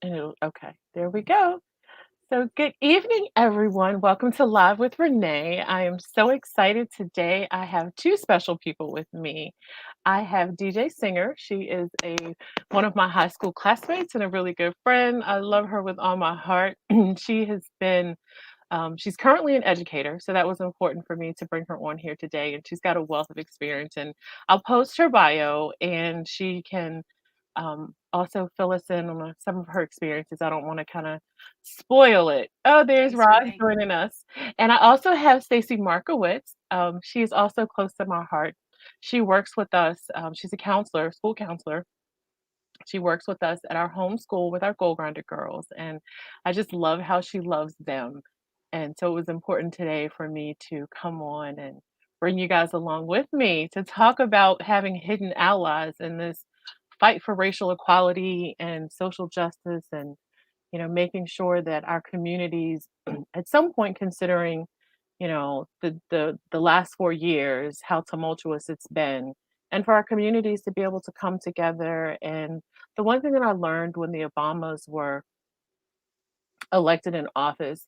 Okay, there we go. So, good evening, everyone. Welcome to Live with Renee. I am so excited today. I have two special people with me. I have DJ Singer. She is a one of my high school classmates and a really good friend. I love her with all my heart. She has been she's currently an educator, so that was important for me to bring her on here today. And she's got a wealth of experience. And I'll post her bio, and she can also fill us in on some of her experiences. I don't want to kind of spoil it. Oh, there's Thanks, Roz Renee. joining us, and I also have Stacey Markowitz. She is also close to my heart. She works with us. She's a counselor, school counselor. She works with us at our home school with our Gold Grinder girls, and I just love how she loves them. And so it was important today for me to come on and bring you guys along with me to talk about having hidden allies in this fight for racial equality and social justice, and making sure that our communities at some point, considering the last 4 years, how tumultuous it's been, and for our communities to be able to come together. And the one thing that I learned when the Obamas were elected in office,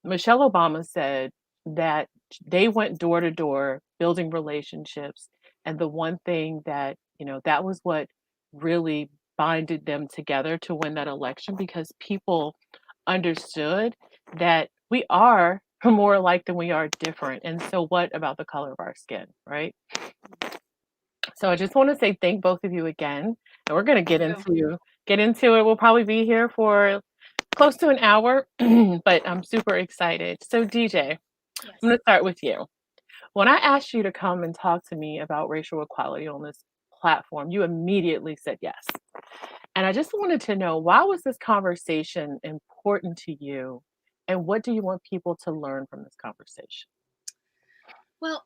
Michelle Obama said that they went door to door building relationships. And the one thing that, that was what really binded them together to win that election, because people understood that we are more alike than we are different. And so, what about the color of our skin, right? So I just want to say thank both of you again, and we're going to Thank you. get into it. We'll probably be here for close to an hour, but I'm super excited. So DJ, I'm going Yes. to start with you. When I asked you to come and talk to me about racial equality on this platform, you immediately said yes. And I just wanted to know, why was this conversation important to you, and what do you want people to learn from this conversation? Well,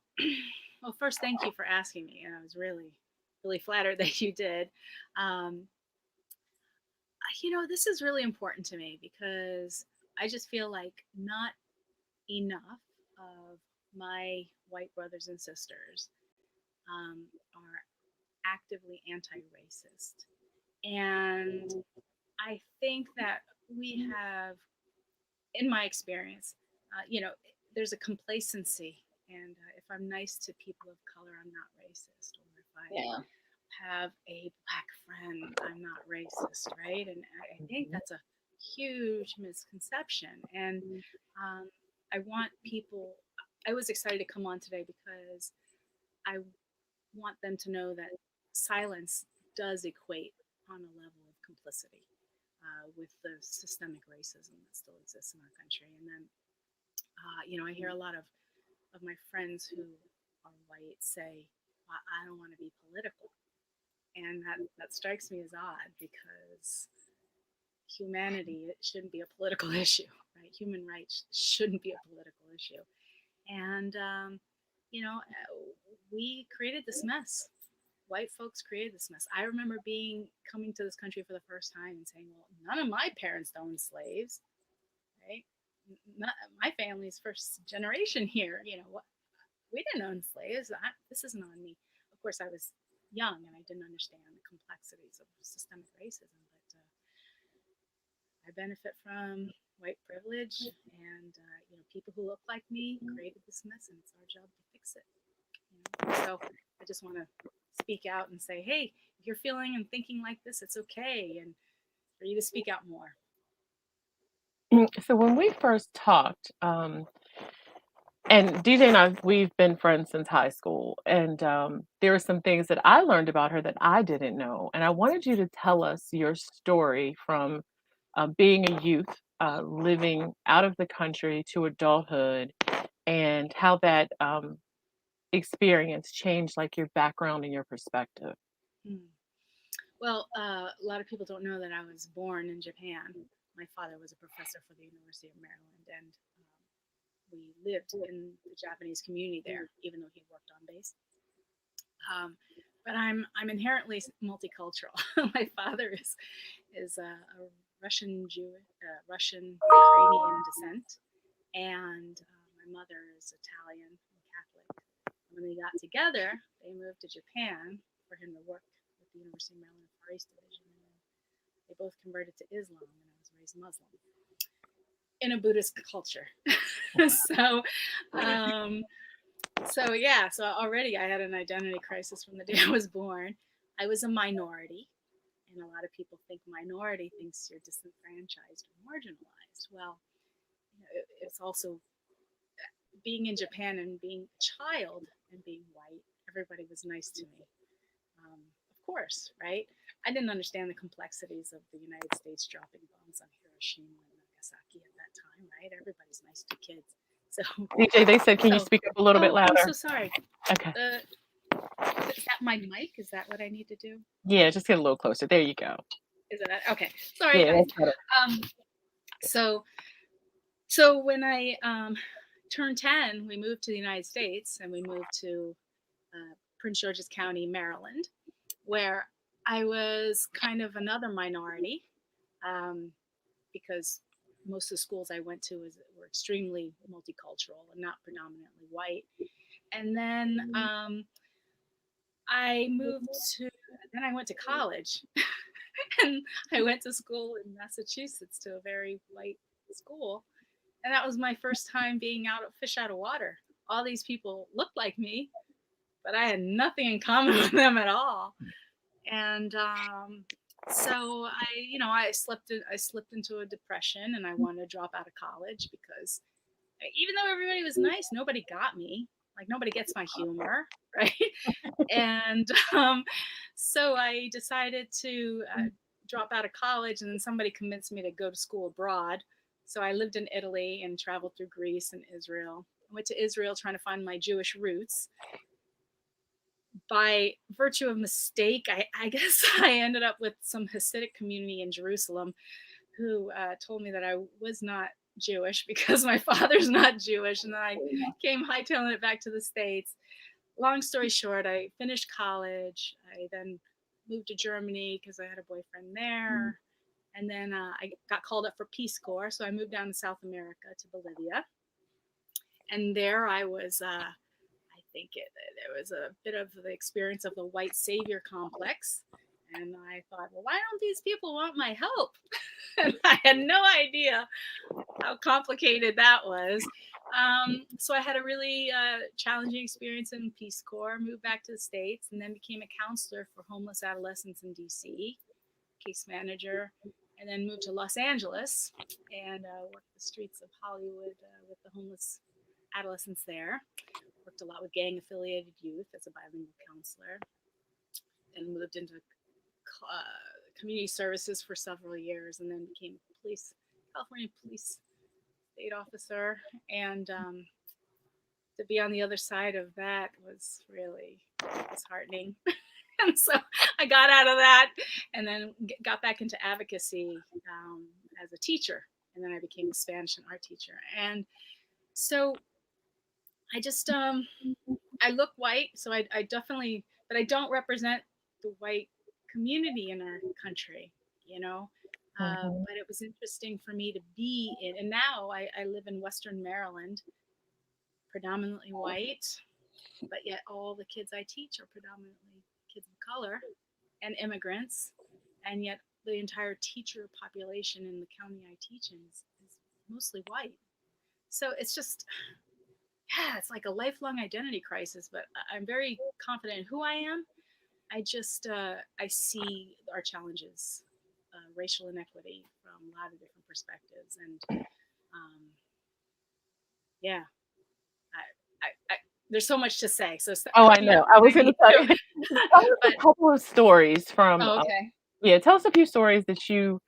well, first, thank you for asking me. And I was really, really flattered that you did. Um, this is really important to me because I just feel like not enough of my white brothers and sisters are actively anti racist. And I think that we have, in my experience, there's a complacency. And if I'm nice to people of color, I'm not racist. Or if I Yeah. have a black friend, I'm not racist, right? And I think Mhm. that's a huge misconception. And um, I want people, I was excited to come on today because I want them to know that silence does equate on a level of complicity with the systemic racism that still exists in our country. And then, I hear a lot of my friends who are white say, "Well, I don't want to be political." And that strikes me as odd because humanity, it shouldn't be a political issue, right? Human rights shouldn't be a political issue. And, we created this mess. White folks created this mess. I remember coming to this country for the first time and saying, well, none of my parents owned slaves, right? Not, my family's first generation here. We didn't own slaves. This isn't on me. Of course, I was young and I didn't understand the complexities of systemic racism, but I benefit from white privilege, and people who look like me created this mess, and it's our job to fix it. So I just want to speak out and say, hey, if you're feeling and thinking like this, it's okay, and for you to speak out more. So when we first talked, and DJ and we've been friends since high school, and there were some things that I learned about her that I didn't know, and I wanted you to tell us your story from being a youth, living out of the country to adulthood, and how that experience changed like your background and your perspective. Hmm. Well, a lot of people don't know that I was born in Japan. My father was a professor for the University of Maryland, and we lived in the Japanese community there, even though he worked on base. Um, but I'm inherently multicultural. My father is a Russian Jew, Russian Ukrainian descent, and my mother is Italian and Catholic. When they got together, they moved to Japan for him to work with the University of Maryland Far East Division, and they both converted to Islam, and I was raised Muslim in a Buddhist culture. so, um, so yeah, so already I had an identity crisis from the day I was born. I was a minority, and a lot of people think minority thinks you're disenfranchised or marginalized. Well, it's also being in Japan and being a child and being white. Everybody was nice to me, of course, right? I didn't understand the complexities of the United States dropping bombs on Hiroshima and Nagasaki at that time, right? Everybody's nice to kids. So, DJ, they said, can you so, speak up a little bit oh, I'm louder? so sorry. Okay. Is that my mic? Is that what I need to do? Yeah, just get a little closer. There you go. Is it okay? Sorry, Yeah, guys. that's better. So when I turned 10, we moved to the United States, and we moved to Prince George's County, Maryland, where I was kind of another minority, because most of the schools I went to were extremely multicultural and not predominantly white. And then then I went to college, and I went to school in Massachusetts, to a very white school. And that was my first time being fish out of water. All these people looked like me, but I had nothing in common with them at all. And so I slipped into a depression, and I wanted to drop out of college because even though everybody was nice, nobody got me. Like, nobody gets my humor, right? And so I decided to drop out of college, and then somebody convinced me to go to school abroad. So I lived in Italy and traveled through Greece and Israel. I went to Israel trying to find my Jewish roots. By virtue of mistake, I guess I ended up with some Hasidic community in Jerusalem who told me that I was not Jewish because my father's not Jewish, and then I came hightailing it back to the States. Long story short, I finished college. I then moved to Germany because I had a boyfriend there. And then I got called up for Peace Corps, so I moved down to South America, to Bolivia. And there I was, I think there was a bit of the experience of the white savior complex. And I thought, well, why don't these people want my help? And I had no idea how complicated that was. So I had a really challenging experience in Peace Corps, moved back to the States, and then became a counselor for homeless adolescents in DC, case manager, and then moved to Los Angeles and worked the streets of Hollywood with the homeless adolescents there. Worked a lot with gang-affiliated youth as a bilingual counselor, and moved into community services for several years, and then became California police state officer. And to be on the other side of that was really disheartening. And so I got out of that, and then got back into advocacy as a teacher, and then I became a Spanish and art teacher. And so I just I look white, so I definitely, but I don't represent the white community in our country, you know. But it was interesting for me to be in, and now I live in Western Maryland, predominantly white, but yet all the kids I teach are predominantly kids of color and immigrants, and yet the entire teacher population in the county I teach in is mostly white. So it's just, yeah, it's like a lifelong identity crisis, but I'm very confident in who I am. I just, I see our challenges, racial inequity from a lot of different perspectives. And yeah, there's so much to say. So Oh, I know. I was going to tell you. Tell us a couple of stories from. Oh, okay. Tell us a few stories that you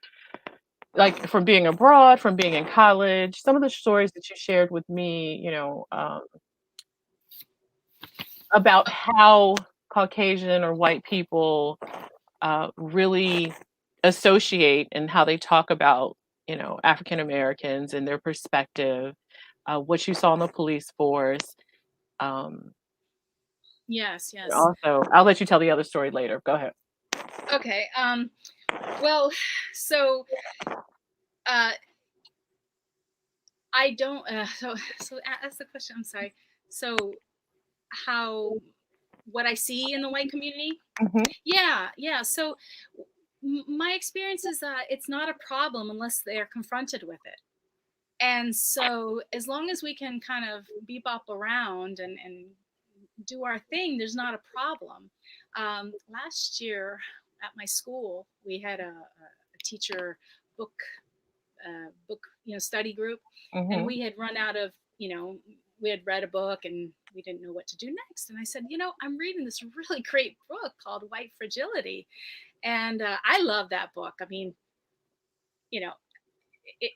like from being abroad, from being in college. Some of the stories that you shared with me, about how Caucasian or white people really associate and how they talk about, African Americans and their perspective, what you saw in the police force. Um, Yes. Also, I'll let you tell the other story later. Go ahead. Okay. Well, so I don't. So ask the question. I'm sorry. So what I see in the white community? Mm-hmm. Yeah. So My experience is that it's not a problem unless they're confronted with it. And so, as long as we can kind of bebop around and do our thing, there's not a problem. Last year at my school, we had a teacher book book study group, and Mhm. we had run out of we had read a book and we didn't know what to do next. And I said, I'm reading this really great book called White Fragility, and I love that book. I mean, you know, it,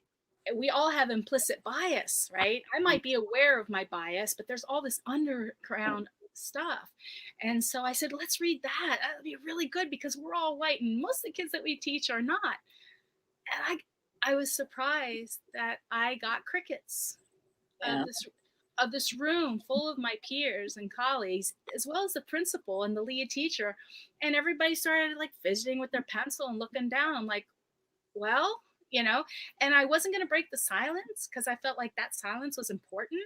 we all have implicit bias, right? I might be aware of my bias, but there's all this underground stuff. And so I said, let's read that. That'll be really good because we're all white and most of the kids that we teach are not. And I was surprised that I got crickets of Yeah. this room full of my peers and colleagues, as well as the principal and the lead teacher. And everybody started like fidgeting with their pencil and looking down. I'm like, well, and I wasn't going to break the silence because I felt like that silence was important.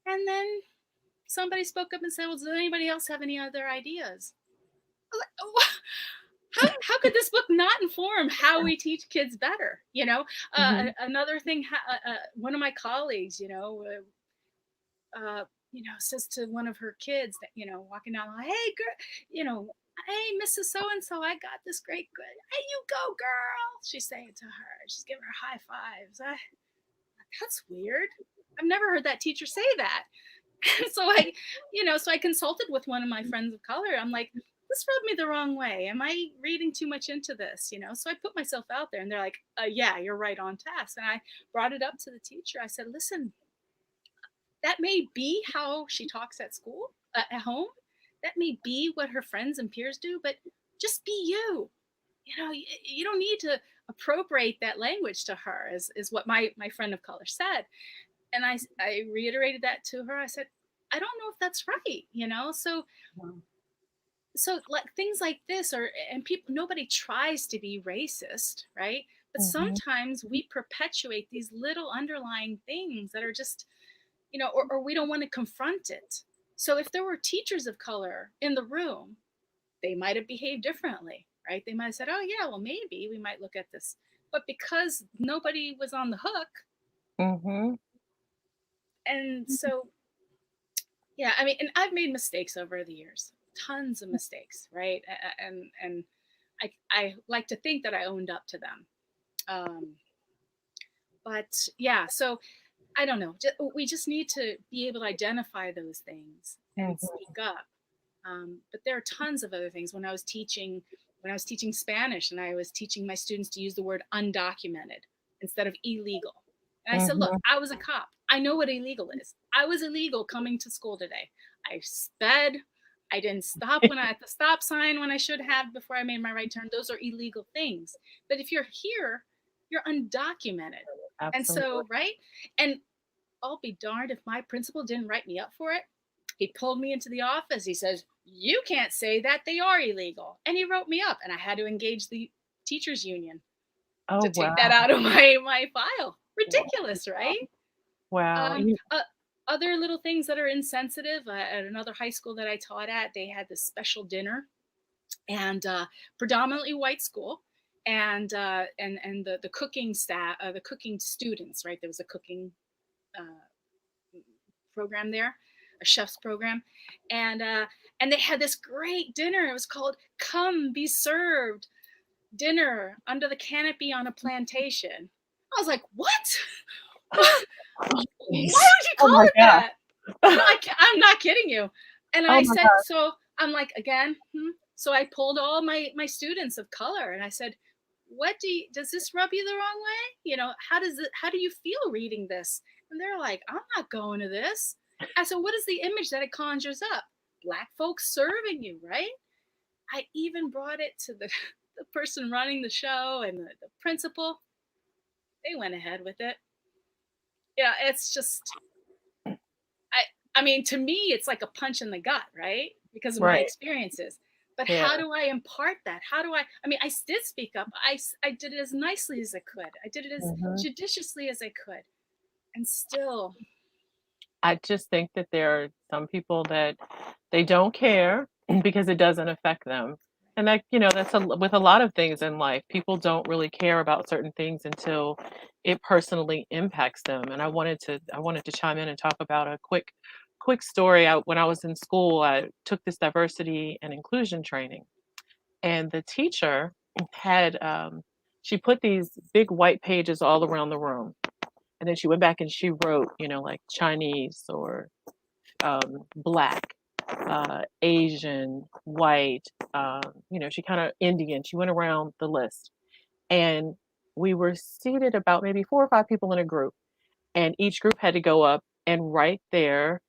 And then somebody spoke up and said, well, does anybody else have any other ideas? I was like, "Oh, how could this book not inform how we teach kids better?" Mhm. Another thing, one of my colleagues, says to one of her kids that, walking down the line, hey, girl, hey, Mrs. So and so, I got this great good. Hey, you go, girl. She's saying to her, she's giving her high fives. That's weird. I've never heard that teacher say that. so I consulted with one of my friends of color. I'm like, this rubbed me the wrong way. Am I reading too much into this? So I put myself out there and they're like, yeah, you're right on task. And I brought it up to the teacher. I said, listen, that may be how she talks at school, at home. That may be what her friends and peers do, but just be you. You don't need to appropriate that language to her, is what my friend of color said. And I reiterated that to her. I said, I don't know if that's right. So like things like this are, and people, nobody tries to be racist, right? But Mhm. sometimes we perpetuate these little underlying things that are just, or we don't want to confront it. So if there were teachers of color in the room, they might have behaved differently, right? They might have said, oh yeah, well, maybe we might look at this. But because nobody was on the hook, Mhm. and so yeah, I mean, and I've made mistakes over the years, tons of mistakes, right? And I like to think that I owned up to them. Um, but yeah, so I don't know. We just need to be able to identify those things and Mhm. speak up. But there are tons of other things. When I was teaching Spanish, and I was teaching my students to use the word undocumented instead of illegal. And I said, look, Mhm. I was a cop. I know what illegal is. I was illegal coming to school today. I sped. I didn't stop when I at the stop sign when I should have before I made my right turn. Those are illegal things. But if you're here, you're undocumented. And Absolutely. so, right? And I'll be darned if my principal didn't write me up for it. He pulled me into the office. He says, you can't say that, they are illegal. And he wrote me up, and I had to engage the teachers union Oh, to take that wow. out of my file. Wow. Ridiculous, right? Wow. Um, uh, Other little things that are insensitive. At another high school that I taught at, they had this special dinner, and predominantly white school, and the cooking staff, the cooking students, right? There was a cooking program there, a chef's program, and they had this great dinner. It was called "Come Be Served Dinner Under the Canopy on a Plantation." I was like, "What? What? Why Jeez. would you Oh call my it god. that?" No, I'm not kidding you. And Oh I my said, god. so I'm like, again, So I pulled all my students of color, and I said, does this rub you the wrong way? How do you feel reading this? And they're like, I'm not going to this. I said, what is the image that it conjures up? Black folks serving you, right? I even brought it to the the person running the show and the principal. They went ahead with it. Yeah, it's just I I mean, to me, it's like a punch in the gut, right? Because of my Right. experiences. But Yeah. how do I impart that? How do I mean, I did speak up. I did it as nicely as I could. I did it as Mhm. judiciously as I could. And still, I just think that there are some people that they don't care because it doesn't affect them. And that, that's with a lot of things in life. People don't really care about certain things until it personally impacts them. And I wanted to chime in and talk about a quick story. When I was in school, I took this diversity and inclusion training, and the teacher had she put these big white pages all around the room, and then she went back and she wrote, like Chinese or black, Asian, white, she kind of Indian. She went around the list, and we were seated about maybe 4 or 5 people in a group, and each group had to go up and write their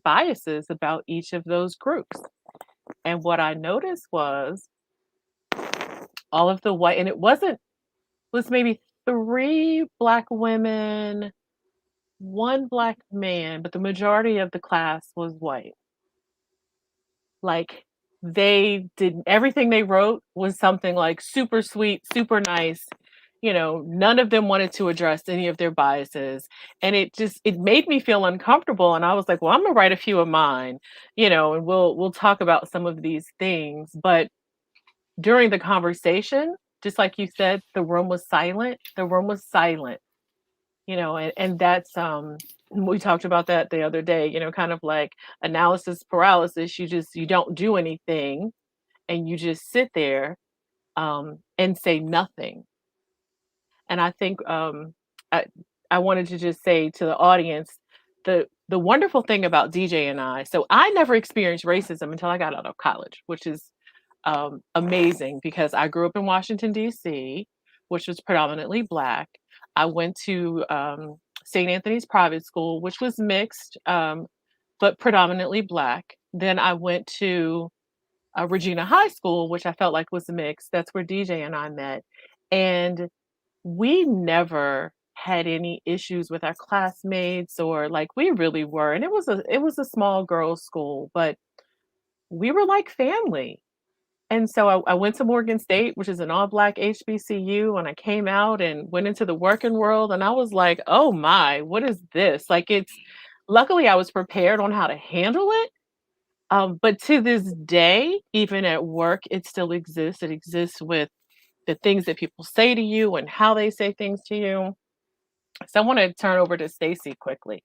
biases about each of those groups. And what I noticed was all of the white, and was maybe 3 Black women, 1 Black man, but the majority of the class was white. Like, they did everything they wrote was something like super sweet, super nice. None of them wanted to address any of their biases. And it made me feel uncomfortable. And I was like, well, I'm gonna write a few of mine, and we'll talk about some of these things. But during the conversation, just like you said, the room was silent. The room was silent. And that's we talked about that the other day, kind of like analysis paralysis. You don't do anything, and you just sit there and say nothing. And I think I, I wanted to just say to the audience, the wonderful thing about DJ and I, so I never experienced racism until I got out of college, which is amazing because I grew up in Washington, D.C., which was predominantly Black. I went to St. Anthony's private school, which was mixed, but predominantly Black. Then I went to Regina High School, which I felt like was mixed. That's where DJ and I met. And we never had any issues with our classmates, or like, we really were. And it was a small girls' school, but we were like family. And so I went to Morgan State, which is an all Black HBCU, and I came out and went into the working world, and I was like, oh my, what is this? Like, luckily I was prepared on how to handle it. But to this day, even at work, it still exists. It exists with the things that people say to you and how they say things to you. So I want to turn over to Stacey quickly,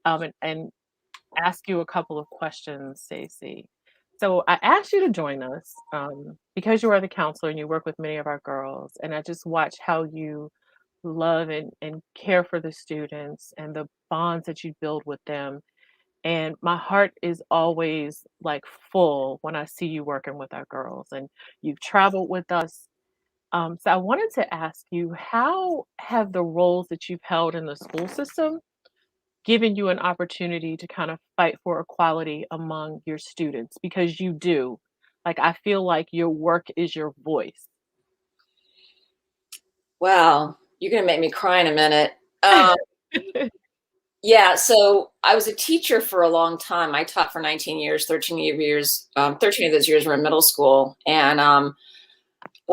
and ask you a couple of questions, Stacey. So I asked you to join us because you are the counselor and you work with many of our girls, and I just watch how you love and care for the students and the bonds that you build with them. And my heart is always like full when I see you working with our girls, and you've traveled with us. So I wanted to ask you, how have the roles that you've held in the school system given you an opportunity to kind of fight for equality among your students? Because you do. Like, I feel like your work is your voice. Wow, you're going to make me cry in a minute. Yeah, so I was a teacher for a long time. I taught for 19 years, 13 years, 13 of those years were in middle school. And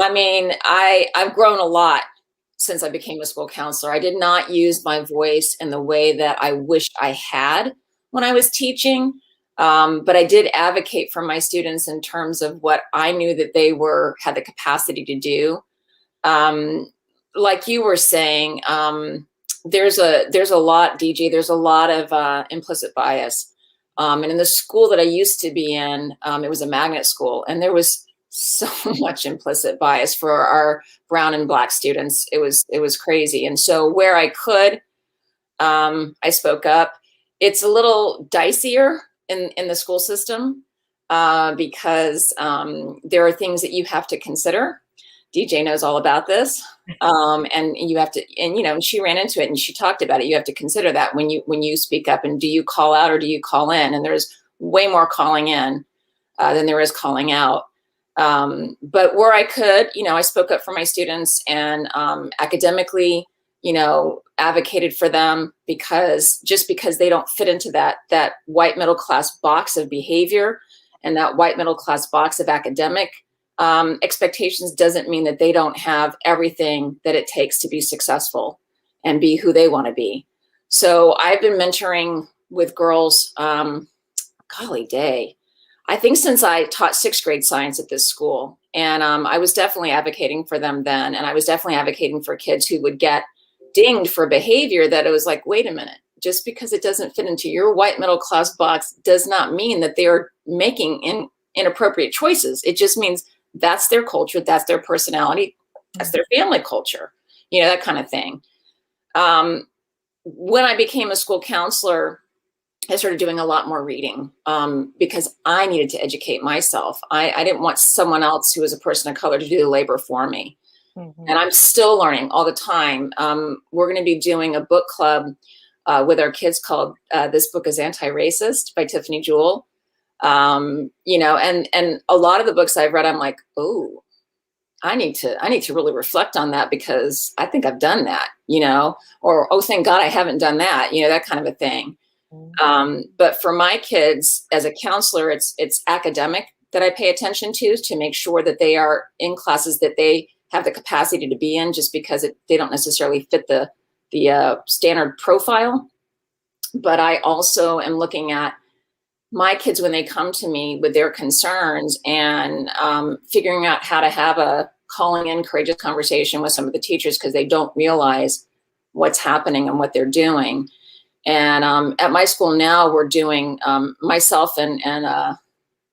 I mean, I've grown a lot since I became a school counselor. I did not use my voice in the way that I wished I had when I was teaching. But I did advocate for my students in terms of what I knew that they had the capacity to do. Like you were saying, there's a lot, DJ, there's a lot of implicit bias. And in the school that I used to be in, it was a magnet school, and there was so much implicit bias for our brown and Black students. It was crazy. And so where I could, I spoke up. It's a little dicier in the school system because there are things that you have to consider. DJ knows all about this. And you have to, and she ran into it and she talked about it. You have to consider that when you speak up, and do you call out or do you call in? And there's way more calling in than there is calling out. But where I could, I spoke up for my students and academically, advocated for them, because they don't fit into that white middle class box of behavior and that white middle class box of academic expectations doesn't mean that they don't have everything that it takes to be successful and be who they want to be. So I've been mentoring with girls, golly day. I think since I taught 6th grade science at this school, and I was definitely advocating for them then, and I was definitely advocating for kids who would get dinged for behavior that it was like, wait a minute, just because it doesn't fit into your white middle class box does not mean that they are making inappropriate choices. It just means that's their culture, that's their personality, that's their family culture, you know, that kind of thing. When I became a school counselor, I started doing a lot more reading because I needed to educate myself. I didn't want someone else who was a person of color to do the labor for me. Mm-hmm. And I'm still learning all the time. We're going to be doing a book club with our kids called This Book is Anti-Racist by Tiffany Jewell. You know, and a lot of the books I've read, I'm like, oh, I need to really reflect on that because I think I've done that, you know, or, oh, thank God I haven't done that, you know, that kind of a thing. But for my kids as a counselor, it's academic that I pay attention to make sure that they are in classes that they have the capacity to be in, just because they don't necessarily fit the standard profile. But I also am looking at my kids when they come to me with their concerns and figuring out how to have a calling in courageous conversation with some of the teachers because they don't realize what's happening and what they're doing. And at my school now, we're doing myself and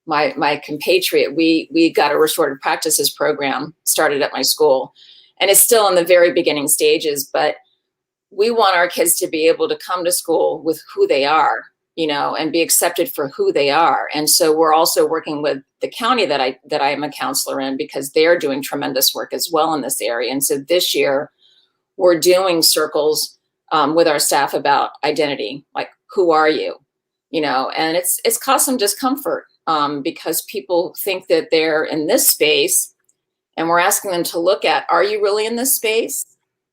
my compatriot. We got a restorative practices program started at my school, and it's still in the very beginning stages. But we want our kids to be able to come to school with who they are, you know, and be accepted for who they are. And so we're also working with the county that I am a counselor in because they're doing tremendous work as well in this area. And so this year we're doing circles with our staff about identity, like who are you, you know, and it's caused some discomfort because people think that they're in this space, and we're asking them to look at, are you really in this space?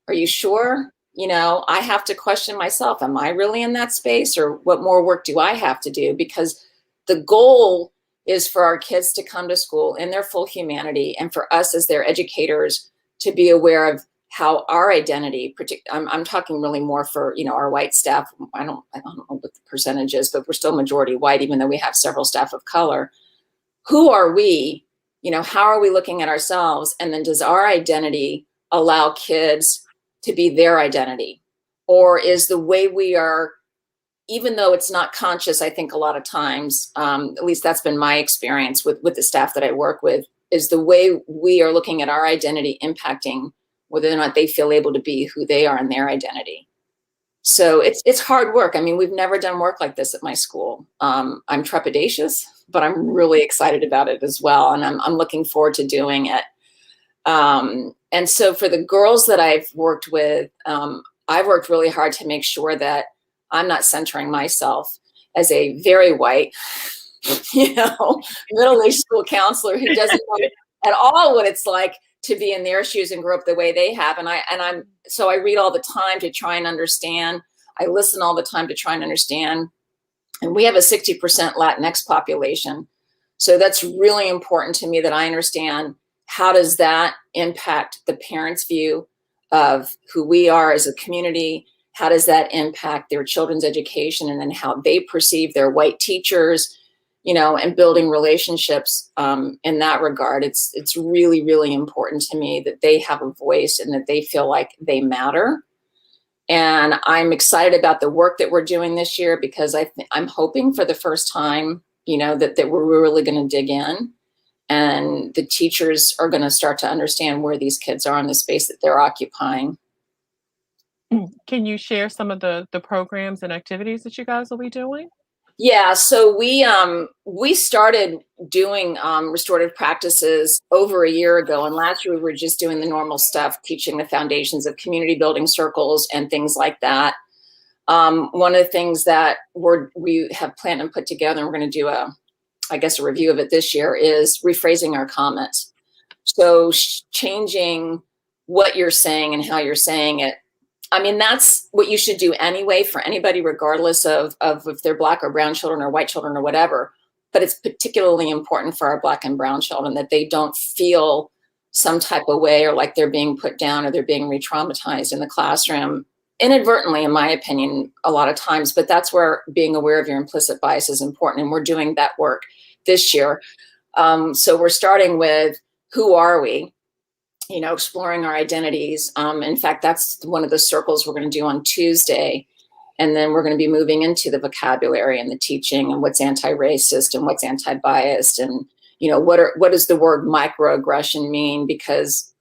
Are you sure? You know, I have to question myself. Am I really in that space, or what more work do I have to do? Because the goal is for our kids to come to school in their full humanity, and for us as their educators to be aware of how our identity, I'm talking really more for, you know, our white staff. I don't know what the percentage is, but we're still majority white, even though we have several staff of color. Who are we? You know, how are we looking at ourselves? And then does our identity allow kids to be their identity? Or is the way we are, even though it's not conscious, I think a lot of times, at least that's been my experience with the staff that I work with, is the way we are looking at our identity impacting whether or not they feel able to be who they are in their identity. So it's hard work. I mean, we've never done work like this at my school. I'm trepidatious, but I'm really excited about it as well. And I'm looking forward to doing it. And so for the girls that I've worked with, I've worked really hard to make sure that I'm not centering myself as a very white, you know, middle-aged school counselor who doesn't know at all what it's like to be in their shoes and grow up the way they have. So I read all the time to try and understand. I listen all the time to try and understand. And we have a 60% Latinx population. So that's really important to me that I understand how does that impact the parents' view of who we are as a community? How does that impact their children's education, and then how they perceive their white teachers, you know, and building relationships in that regard. It's really, really important to me that they have a voice and that they feel like they matter. And I'm excited about the work that we're doing this year because I'm hoping for the first time, you know, that we're really going to dig in, and the teachers are going to start to understand where these kids are in the space that they're occupying. Can you share some of the programs and activities that you guys will be doing? Yeah, so we started doing restorative practices over a year ago, and last year we were just doing the normal stuff, teaching the foundations of community building circles and things like that. One of the things that we have planned and put together, and we're going to do a review of it this year, is rephrasing our comments. So changing what you're saying and how you're saying it. I mean, that's what you should do anyway for anybody, regardless of if they're Black or brown children or white children or whatever. But it's particularly important for our Black and brown children that they don't feel some type of way or like they're being put down or they're being re-traumatized in the classroom, inadvertently, in my opinion, a lot of times. But that's where being aware of your implicit bias is important. And we're doing that work this year. So we're starting with who are we? Exploring our identities. In fact, that's one of the circles we're going to do on Tuesday. And then we're going to be moving into the vocabulary and the teaching and what's anti-racist and what's anti-biased and, what does the word microaggression mean? Because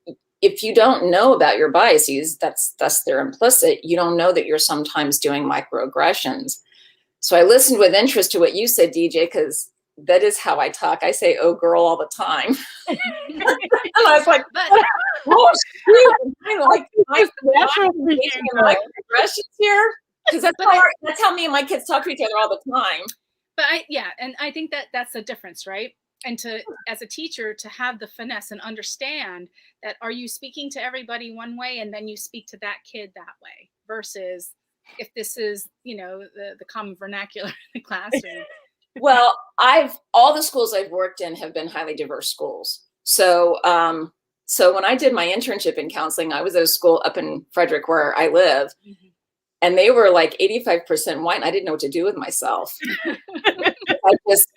if you don't know about your biases, thus they're implicit, you don't know that you're sometimes doing microaggressions. So I listened with interest to what you said, DJ, because that is how I talk. I say, oh, girl, all the time. And I was like, oh, shoot. Microaggressions here? Because that's how me and my kids talk to each other all the time. But and I think that's the difference, right? And as a teacher, to have the finesse and understand that, are you speaking to everybody one way and then you speak to that kid that way, versus if this is, the common vernacular in the classroom. Well, all the schools I've worked in have been highly diverse schools. So when I did my internship in counseling, I was at a school up in Frederick where I live, mm-hmm. and they were like 85% white, and I didn't know what to do with myself.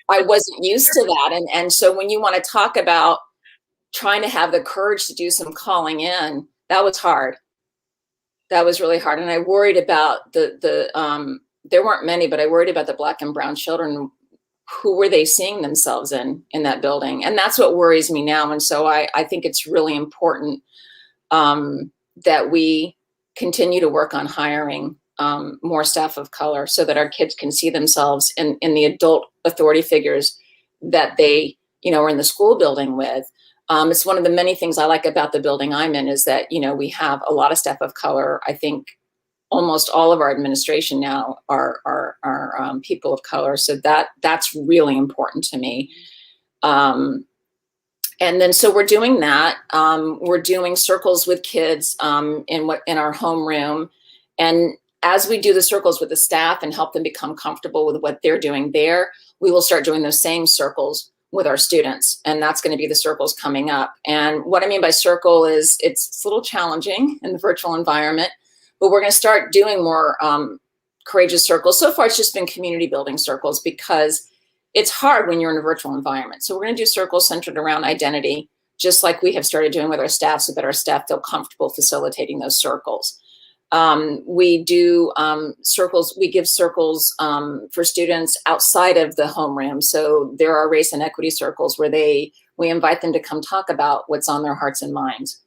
I wasn't used to that. And so when you want to talk about trying to have the courage to do some calling in, that was hard. That was really hard. And I worried about there weren't many, but I worried about the Black and brown children. Who were they seeing themselves in that building? And that's what worries me now. And so I think it's really important that we continue to work on hiring more staff of color so that our kids can see themselves in the adult authority figures that they, are in the school building with. It's one of the many things I like about the building I'm in is that, we have a lot of staff of color. I think almost all of our administration now are people of color. So that's really important to me. And then, so we're doing that. We're doing circles with kids in our homeroom. And as we do the circles with the staff and help them become comfortable with what they're doing there, we will start doing those same circles with our students. And that's going to be the circles coming up. And what I mean by circle is it's a little challenging in the virtual environment, but we're going to start doing more courageous circles. So far, it's just been community building circles because it's hard when you're in a virtual environment. So we're going to do circles centered around identity, just like we have started doing with our staff so that our staff feel comfortable facilitating those circles. We do circles, we give circles for students outside of the homeroom. So there are race and equity circles where we invite them to come talk about what's on their hearts and minds.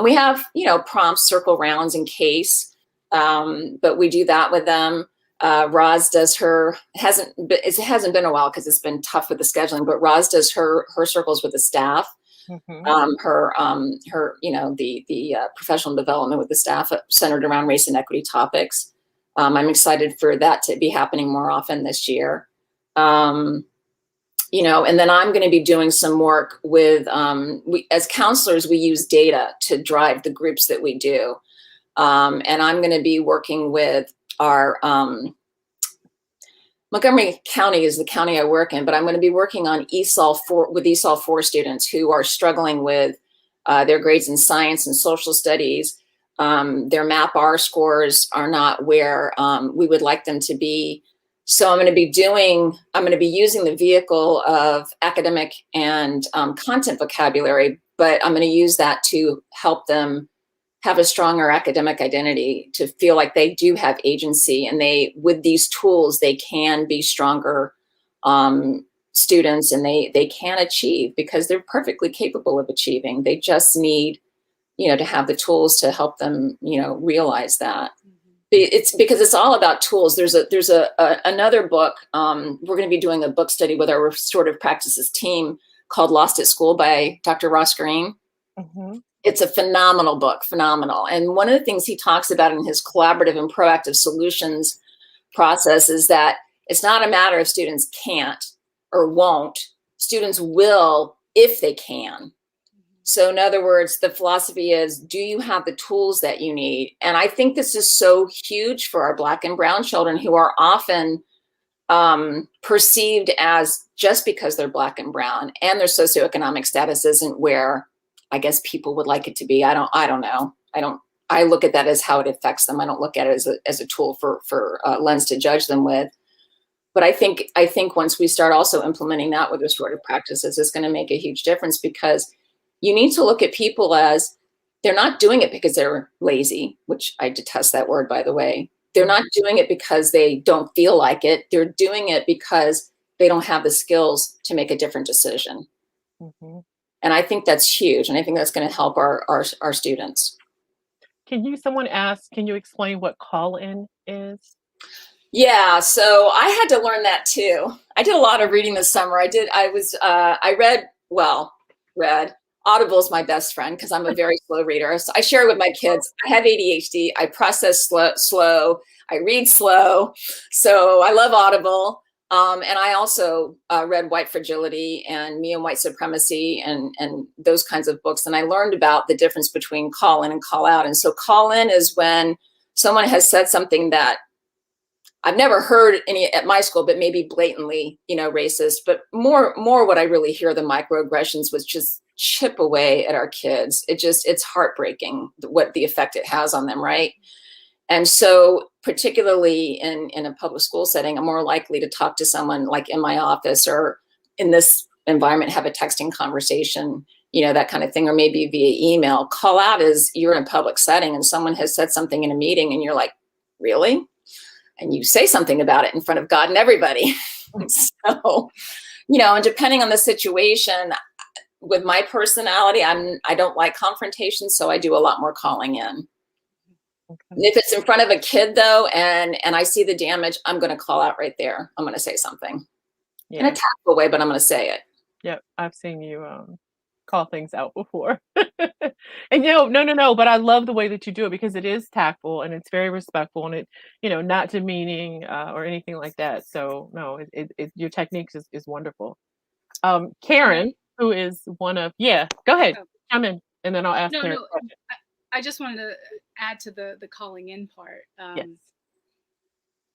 We have, prompts, circle rounds in case, but we do that with them. Roz does it hasn't been a while because it's been tough with the scheduling, but Roz does her circles with the staff. Mm-hmm. The professional development with the staff centered around race and equity topics. I'm excited for that to be happening more often this year. And then I'm going to be doing some work with, as counselors, we use data to drive the groups that we do. And I'm going to be working with our, Montgomery County is the county I work in, but I'm going to be working on with ESOL 4 students who are struggling with their grades in science and social studies. Their MAP-R scores are not where we would like them to be. So I'm going to be using the vehicle of academic and content vocabulary, but I'm going to use that to help them have a stronger academic identity, to feel like they do have agency, and with these tools, they can be stronger students, and they can achieve because they're perfectly capable of achieving. They just need, to have the tools to help them, realize that. It's because it's all about tools. There's another book. We're going to be doing a book study with our restorative practices team called Lost at School by Dr. Ross Green. Mm-hmm. It's a phenomenal book, phenomenal. And one of the things he talks about in his collaborative and proactive solutions process is that it's not a matter of students can't or won't. Students will if they can. So in other words, the philosophy is, do you have the tools that you need? And I think this is so huge for our Black and brown children who are often perceived as, just because they're Black and brown and their socioeconomic status isn't where I guess people would like it to be. I don't know. I look at that as how it affects them. I don't look at it as a tool for lens to judge them with. But I think once we start also implementing that with restorative practices, it's going to make a huge difference, because you need to look at people as they're not doing it because they're lazy, which I detest that word, by the way. They're not doing it because they don't feel like it. They're doing it because they don't have the skills to make a different decision. Mm-hmm. And I think that's huge. And I think that's going to help our students. Someone asked, can you explain what call-in is? Yeah, so I had to learn that too. I did a lot of reading this summer. I read. Audible is my best friend because I'm a very slow reader. So I share it with my kids. I have ADHD. I process slow. I read slow. So I love Audible. And I also read White Fragility and Me and White Supremacy and those kinds of books. And I learned about the difference between call in and call out. And so call in is when someone has said something that I've never heard any at my school, but maybe blatantly, racist. But more what I really hear the microaggressions, which just chip away at our kids. It's heartbreaking what the effect it has on them, right? And so particularly in a public school setting, I'm more likely to talk to someone like in my office or in this environment, have a texting conversation, that kind of thing, or maybe via email. Call out is you're in a public setting and someone has said something in a meeting and you're like, really? And you say something about it in front of God and everybody. So, and depending on the situation, with my personality, I don't like confrontation, so I do a lot more calling in. Okay. And if it's in front of a kid though, and I see the damage, I'm going to call out right there. I'm going to say something in a tactful way, but I'm going to say it. Yep, I've seen you call things out before. And no, but I love the way that you do it because it is tactful and it's very respectful and it, not demeaning or anything like that. So no, your techniques is wonderful. Karen, who is one of, go ahead, come in, and then I'll ask Karen. No, I just wanted to add to the calling in part. Yes.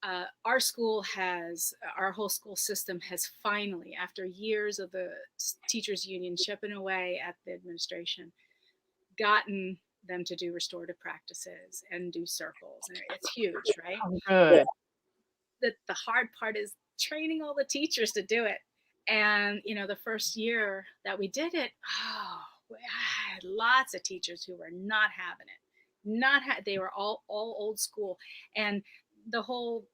Our whole school system has finally, after years of the teachers union chipping away at the administration, gotten them to do restorative practices and do circles. And it's huge, right? Oh, good. The hard part is training all the teachers to do it. And, the first year that we did it, I had lots of teachers who were not having it. They were all old school. And the whole,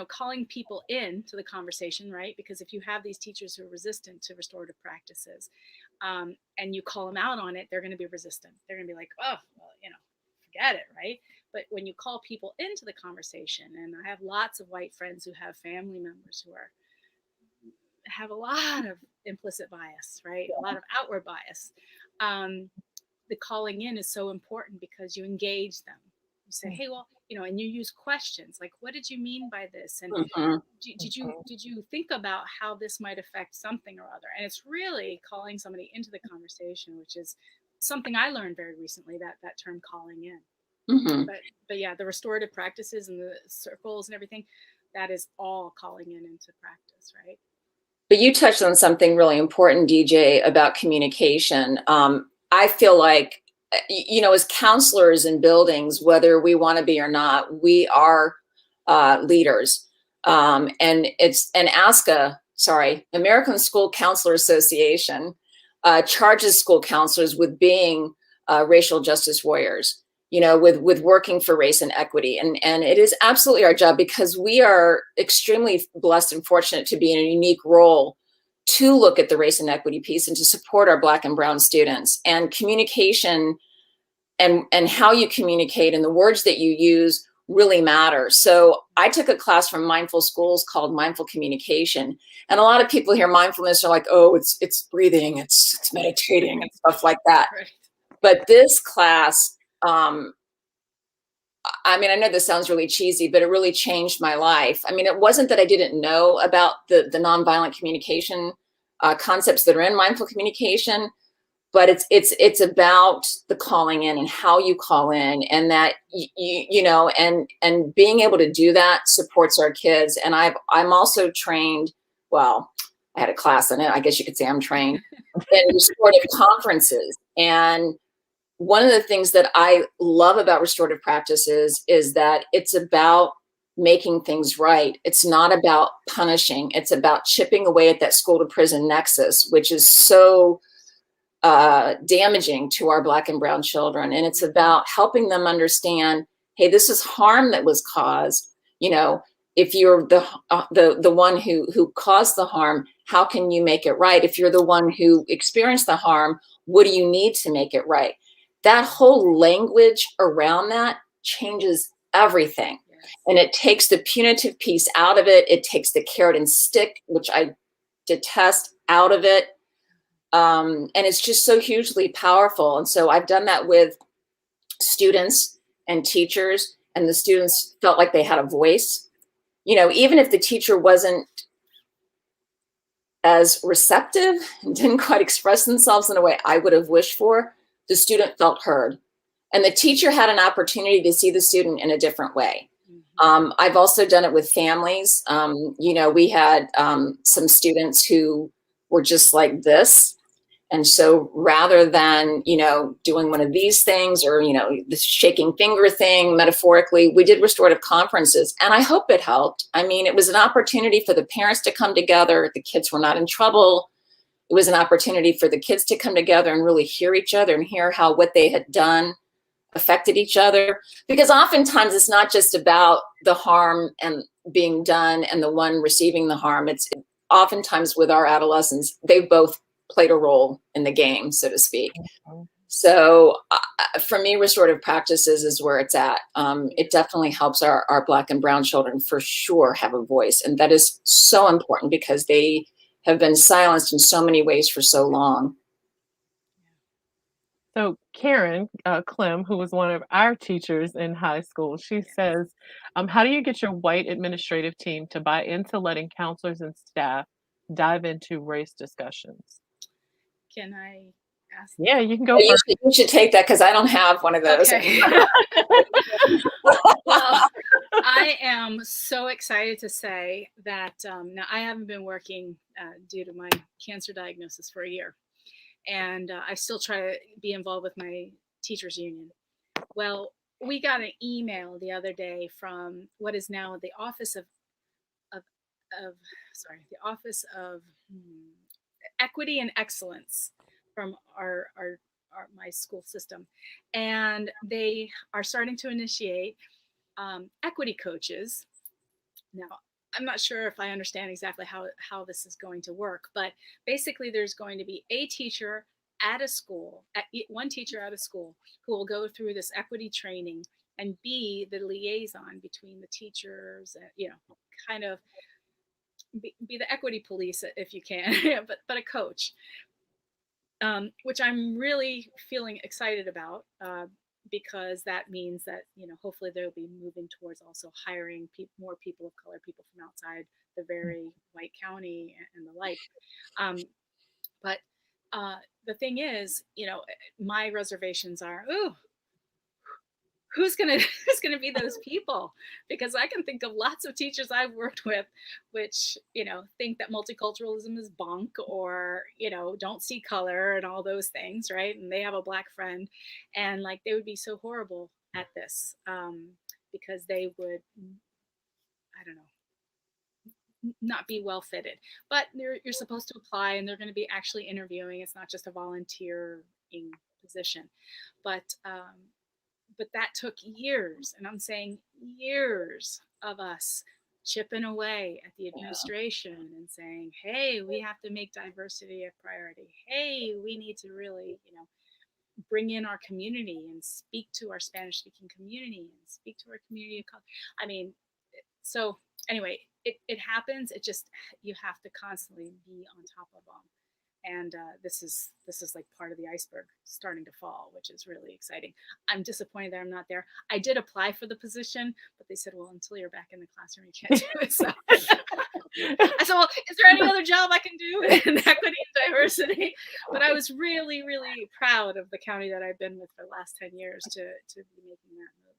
calling people in to the conversation, right? Because if you have these teachers who are resistant to restorative practices, and you call them out on it, they're going to be resistant. They're going to be like, oh, well, forget it, right? But when you call people into the conversation, and I have lots of white friends who have family members who have a lot of implicit bias, right? A lot of outward bias. The calling in is so important because you engage them. You say, hey, well, and you use questions like, what did you mean by this? And did you think about how this might affect something or other? And it's really calling somebody into the conversation, which is something I learned very recently, that term calling in. Mm-hmm. But yeah, the restorative practices and the circles and everything, that is all calling in into practice, right? But you touched on something really important, DJ, about communication. I feel like, as counselors in buildings, whether we want to be or not, we are leaders. And American School Counselor Association charges school counselors with being racial justice warriors, with working for race and equity. And it is absolutely our job because we are extremely blessed and fortunate to be in a unique role to look at the race and equity piece and to support our Black and brown students. And communication and how you communicate and the words that you use really matter. So I took a class from Mindful Schools called Mindful Communication. And a lot of people hear mindfulness are like, oh, it's breathing, it's meditating and stuff like that. Right. But this class, I know this sounds really cheesy, but it really changed my life. It wasn't that I didn't know about the nonviolent communication concepts that are in mindful communication, but it's about the calling in and how you call in, and that and being able to do that supports our kids. And I'm also trained. Well, I had a class in it. I guess you could say I'm trained in restorative conferences. And one of the things that I love about restorative practices is that it's about making things right. It's not about punishing. It's about chipping away at that school to prison nexus, which is so damaging to our Black and brown children. And it's about helping them understand, hey, this is harm that was caused. If you're the one who caused the harm, how can you make it right? If you're the one who experienced the harm, what do you need to make it right? That whole language around that changes everything. And it takes the punitive piece out of it. It takes the carrot and stick, which I detest, out of it. And it's just so hugely powerful. And so I've done that with students and teachers, and the students felt like they had a voice. Even if the teacher wasn't as receptive and didn't quite express themselves in a way I would have wished for, the student felt heard. And the teacher had an opportunity to see the student in a different way. I've also done it with families. We had some students who were just like this. And so rather than, doing one of these things or, the shaking finger thing, metaphorically, we did restorative conferences. And I hope it helped. I mean, it was an opportunity for the parents to come together. The kids were not in trouble. It was an opportunity for the kids to come together and really hear each other and hear how what they had done affected each other. Because oftentimes it's not just about the harm and being done and the one receiving the harm. It's oftentimes with our adolescents, they both played a role in the game, so to speak. So for me, restorative practices is where it's at. It definitely helps our Black and brown children for sure have a voice. And that is so important because they have been silenced in so many ways for so long. So Karen Clem, who was one of our teachers in high school, she says, how do you get your white administrative team to buy into letting counselors and staff dive into race discussions? Can I ask? Yeah, you can go first. You should take that because I don't have one of those. Okay. Well, I am so excited to say that now I haven't been working due to my cancer diagnosis for a year. And I still try to be involved with my teachers union. Well, we got an email the other day from what is now the Office of Equity and Excellence from my school system, and they are starting to initiate equity coaches. Now, I'm not sure if I understand exactly how this is going to work, but basically there's going to be a teacher at a school, one teacher at a school who will go through this equity training and be the liaison between the teachers, kind of be the equity police if you can, but a coach, which I'm really feeling excited about. Because that means that, hopefully they'll be moving towards also hiring more people of color, people from outside the very white county and the like. But the thing is, my reservations are, who's gonna be those people? Because I can think of lots of teachers I've worked with, which think that multiculturalism is bunk, or don't see color and all those things, right? And they have a Black friend, and like they would be so horrible at this because they would, I don't know, not be well fitted. But you're supposed to apply, and they're going to be actually interviewing. It's not just a volunteering position, but that took years, and I'm saying years, of us chipping away at the administration and saying, hey, we have to make diversity a priority. Hey, we need to really, bring in our community and speak to our Spanish-speaking community and speak to our community of color. I mean, so anyway, it happens. It just, you have to constantly be on top of them. And this is like part of the iceberg starting to fall, which is really exciting. I'm disappointed that I'm not there. I did apply for the position, but they said, well, until you're back in the classroom, you can't do it. So I said, well, is there any other job I can do in equity and diversity? But I was really, really proud of the county that I've been with for the last 10 years to be making that move.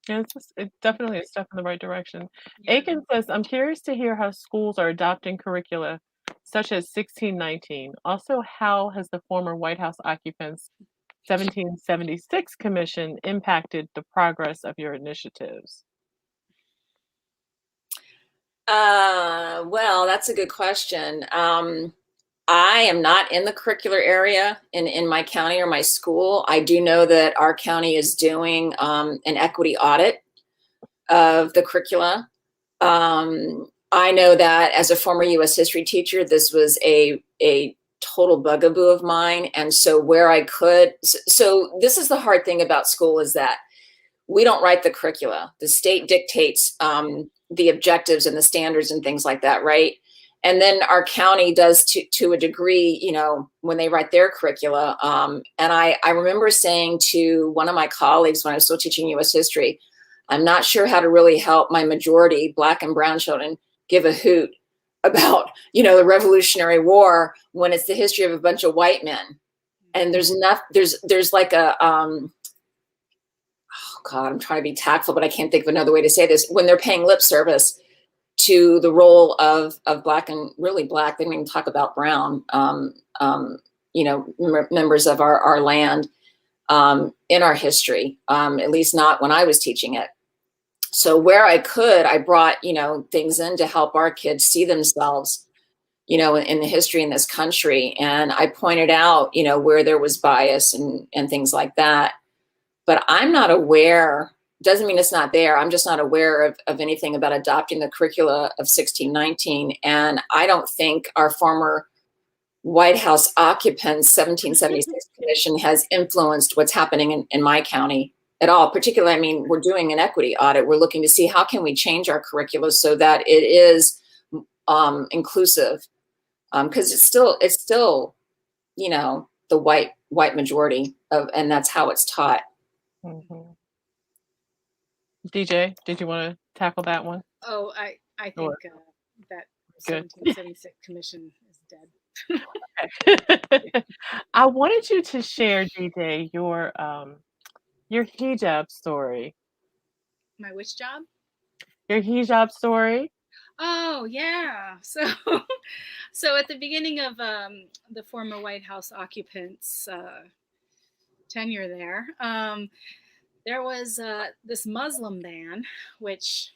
Yeah, it's definitely a step in the right direction. Yeah. Aiken says, I'm curious to hear how schools are adopting curricula such as 1619. Also, how has the former White House occupants' 1776 commission impacted the progress of your initiatives? Well, that's a good question. I am not in the curricular area in my county or my school. I do know that our county is doing an equity audit of the curricula. I know that as a former U.S. history teacher, this was a total bugaboo of mine. And so where I could, so this is the hard thing about school is that we don't write the curricula. The state dictates the objectives and the standards and things like that, right? And then our county does to a degree, you know, when they write their curricula. And I remember saying to one of my colleagues when I was still teaching U.S. history, I'm not sure how to really help my majority Black and brown children give a hoot about, you know, the Revolutionary War when it's the history of a bunch of white men. And there's like a, oh God, I'm trying to be tactful, but I can't think of another way to say this. When they're paying lip service to the role of Black and really Black, they don't even talk about brown, you know, members of our land in our history, at least not when I was teaching it. So where I could, I brought, you know, things in to help our kids see themselves, you know, in the history in this country. And I pointed out, you know, where there was bias and things like that. But I'm not aware, doesn't mean it's not there. I'm just not aware of anything about adopting the curricula of 1619. And I don't think our former White House occupants 1776 commission has influenced what's happening in my county at all. Particularly, I mean, we're doing an equity audit. We're looking to see how can we change our curricula so that it is inclusive, because it's still, you know, the white majority of, and that's how it's taught. Mm-hmm. DJ, did you want to tackle that one? Oh, I think that Good. 1776 commission is dead. I wanted you to share, DJ, your hijab story. My which job? Your hijab story. Oh yeah. So so at the beginning of the former White House occupants' tenure there was this Muslim ban, which,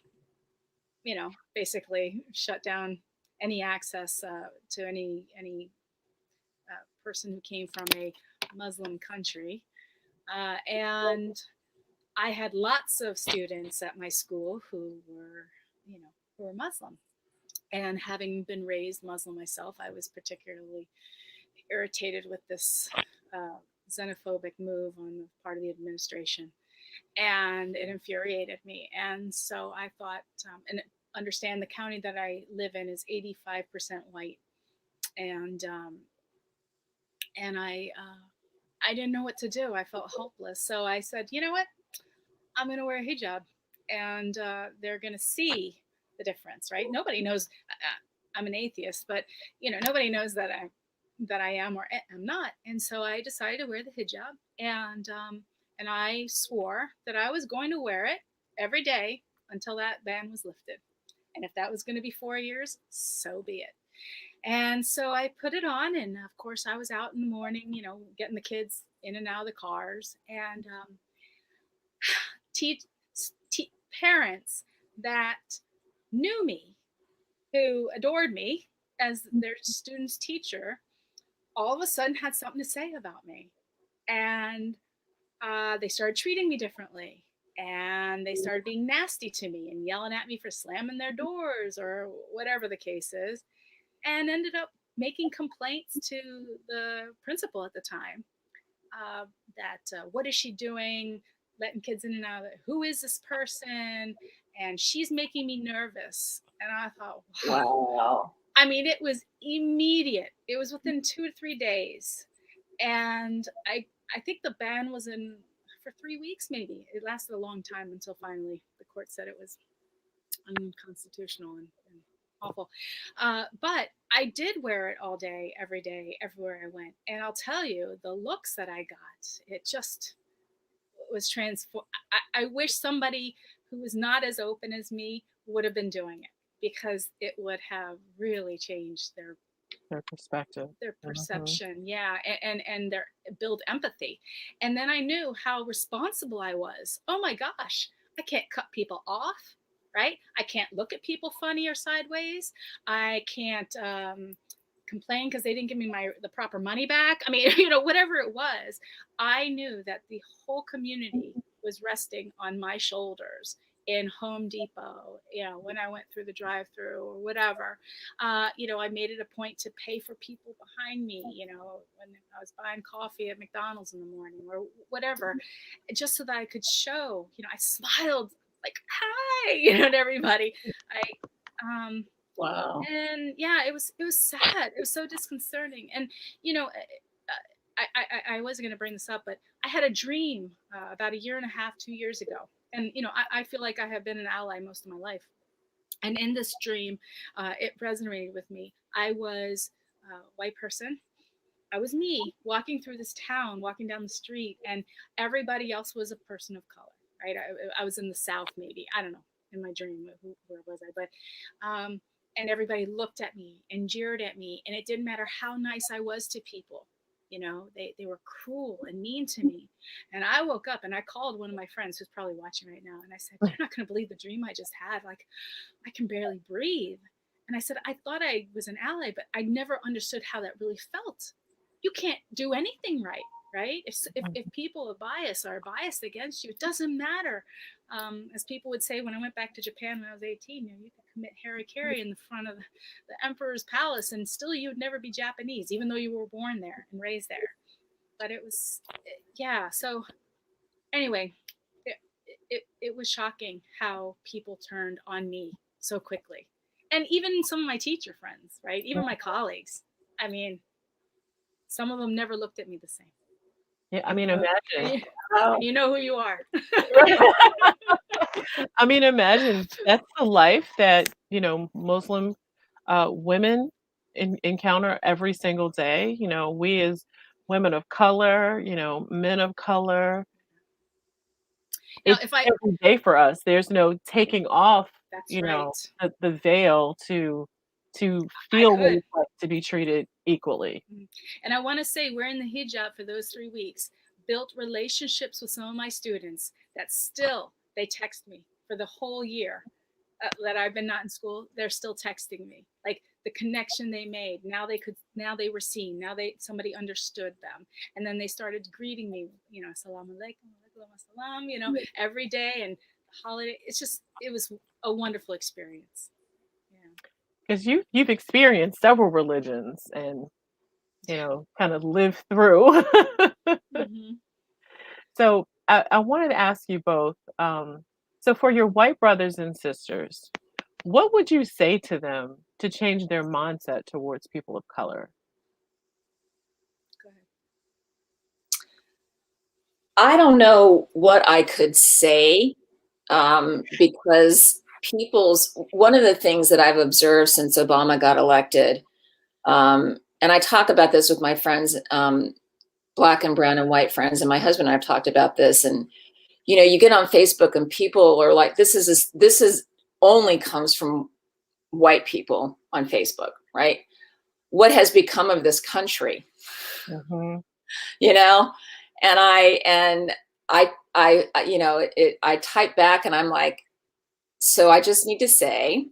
you know, basically shut down any access to any person who came from a Muslim country. And I had lots of students at my school who were, you know, who were Muslim. And having been raised Muslim myself, I was particularly irritated with this xenophobic move on the part of the administration. And it infuriated me. And so I thought, and understand the county that I live in is 85% white. And I didn't know what to do. I felt hopeless. So I said, you know what? I'm going to wear a hijab, and they're going to see the difference, right? Nobody knows. I'm an atheist, but you know, nobody knows that I am or am not. And so I decided to wear the hijab, and I swore that I was going to wear it every day until that ban was lifted. And if that was going to be 4 years, so be it. And so I put it on, and of course I was out in the morning, you know, getting the kids in and out of the cars, and parents that knew me, who adored me as their student's teacher, all of a sudden had something to say about me. And they started treating me differently. And they started being nasty to me and yelling at me for slamming their doors or whatever the case is. And ended up making complaints to the principal at the time that what is she doing, letting kids in and out of it? Who is this person? And she's making me nervous. And I thought, Wow. I mean, it was immediate. It was within 2 to 3 days. And I think the ban was in for 3 weeks, maybe. It lasted a long time until finally the court said it was unconstitutional and awful. But I did wear it all day, every day, everywhere I went. And I'll tell you, the looks that I got, it just was transformed. I wish somebody who was not as open as me would have been doing it, because it would have really changed their perspective, their perception. Yeah. And their build empathy. And then I knew how responsible I was. Oh my gosh, I can't cut people off. right? I can't look at people funny or sideways. I can't complain because they didn't give me the proper money back. I mean, whatever it was, I knew that the whole community was resting on my shoulders in Home Depot, when I went through the drive-through or whatever. I made it a point to pay for people behind me, when I was buying coffee at McDonald's in the morning or whatever, just so that I could show, I smiled like, hi, to everybody. Wow. And yeah, it was sad. It was so disconcerting. And, I wasn't going to bring this up, but I had a dream about 1.5 years, 2 years ago. And, I feel like I have been an ally most of my life. And in this dream, it resonated with me. I was a white person. I was me walking through this town, walking down the street, and everybody else was a person of color, right? I was in the South, maybe. I don't know, in my dream, where was I? But, and everybody looked at me and jeered at me. And it didn't matter how nice I was to people. They were cruel and mean to me. And I woke up and I called one of my friends who's probably watching right now. And I said, you're not going to believe the dream I just had. Like, I can barely breathe. And I said, I thought I was an ally, but I never understood how that really felt. You can't do anything right, right? If people are biased against you, it doesn't matter. As people would say, when I went back to Japan when I was 18, you could commit harikiri in the front of the emperor's palace and still you would never be Japanese, even though you were born there and raised there. But it was, yeah. So anyway, it was shocking how people turned on me so quickly. And even some of my teacher friends, right? Even my colleagues. I mean, some of them never looked at me the same. Yeah, I mean, imagine. And you know who you are. I mean, imagine that's the life that, Muslim women encounter every single day. We as women of color, men of color, now, it's every day for us. There's no taking off, the veil to feel what it's like to be treated equally. And I want to say wearing the hijab for those 3 weeks built relationships with some of my students that still, they text me for the whole year that I've been not in school. They're still texting me, like the connection they made. Now they were seen. Now somebody understood them. And then they started greeting me, assalamu alaikum, assalam, every day and the holiday. It was a wonderful experience. Because you've experienced several religions and, kind of lived through. Mm-hmm. So I wanted to ask you both, so for your white brothers and sisters, what would you say to them to change their mindset towards people of color? Go ahead. I don't know what I could say because one of the things that I've observed since Obama got elected, and I talk about this with my friends, Black and brown and white friends, and my husband and I've talked about this, and you get on Facebook and people are like, this is only comes from white people on Facebook, right? What has become of this country? Mm-hmm. And I type back and I'm like, so I just need to say,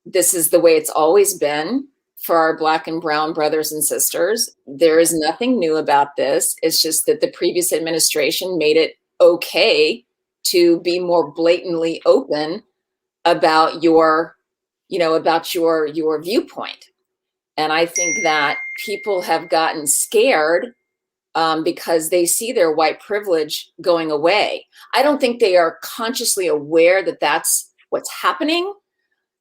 this is the way it's always been for our Black and brown brothers and sisters. There is nothing new about this. It's just that the previous administration made it okay to be more blatantly open about your viewpoint. And I think that people have gotten scared because they see their white privilege going away. I don't think they are consciously aware that that's what's happening,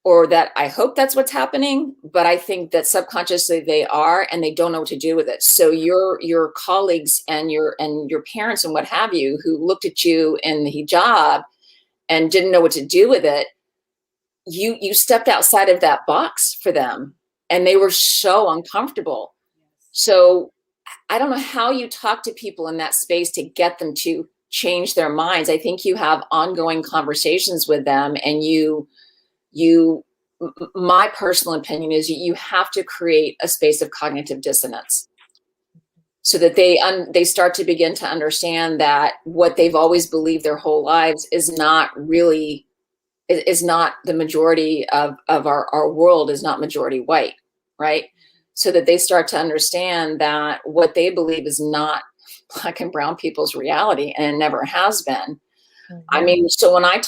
or that I hope that's what's happening, but I think that subconsciously they are, and they don't know what to do with it. So your colleagues and your parents and what have you, who looked at you in the hijab and didn't know what to do with it, you stepped outside of that box for them, and they were so uncomfortable. So I don't know how you talk to people in that space to get them to change their minds. I think you have ongoing conversations with them, and my personal opinion is you have to create a space of cognitive dissonance so that they start to begin to understand that what they've always believed their whole lives is not really is not the majority of our world is not majority white, right? So that they start to understand that what they believe is not Black and brown people's reality, and it never has been. I mean, so when I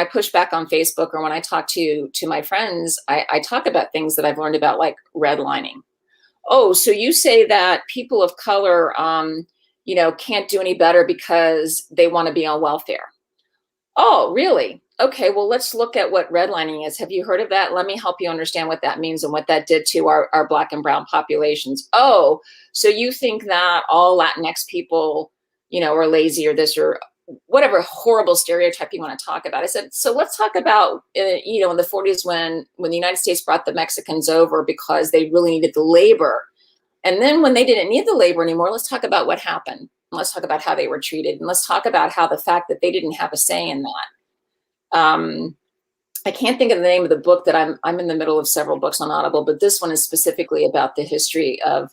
push back on Facebook, or when I talk to my friends, I talk about things that I've learned about, like redlining. Oh, so you say that people of color, can't do any better because they want to be on welfare. Oh, really? Okay, well, let's look at what redlining is. Have you heard of that? Let me help you understand what that means and what that did to our Black and brown populations. Oh, so you think that all Latinx people, are lazy or this or whatever horrible stereotype you want to talk about. I said, so let's talk about, in the 40s when the United States brought the Mexicans over because they really needed the labor. And then when they didn't need the labor anymore, let's talk about what happened. Let's talk about how they were treated. And let's talk about how the fact that they didn't have a say in that. I can't think of the name of the book that I'm in the middle of several books on Audible, but this one is specifically about the history of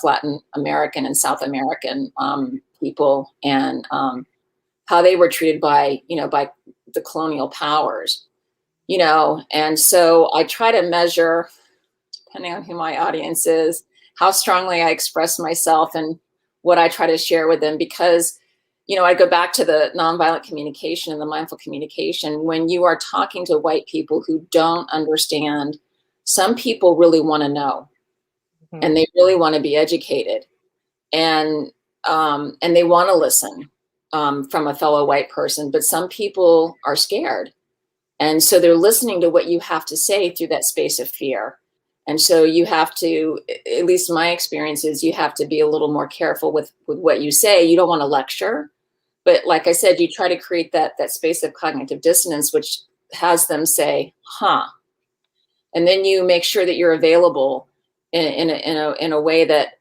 Latin American and South American people, and how they were treated by the colonial powers, and so I try to measure, depending on who my audience is, how strongly I express myself and what I try to share with them, because I go back to the nonviolent communication and the mindful communication. When you are talking to white people who don't understand, some people really want to know, and they really want to be educated, and they want to listen from a fellow white person, but some people are scared. And so they're listening to what you have to say through that space of fear. And so you have to, at least my experience is, you have to be a little more careful with what you say. You don't want to lecture, but like I said, you try to create that space of cognitive dissonance, which has them say, huh. And then you make sure that you're available in a way that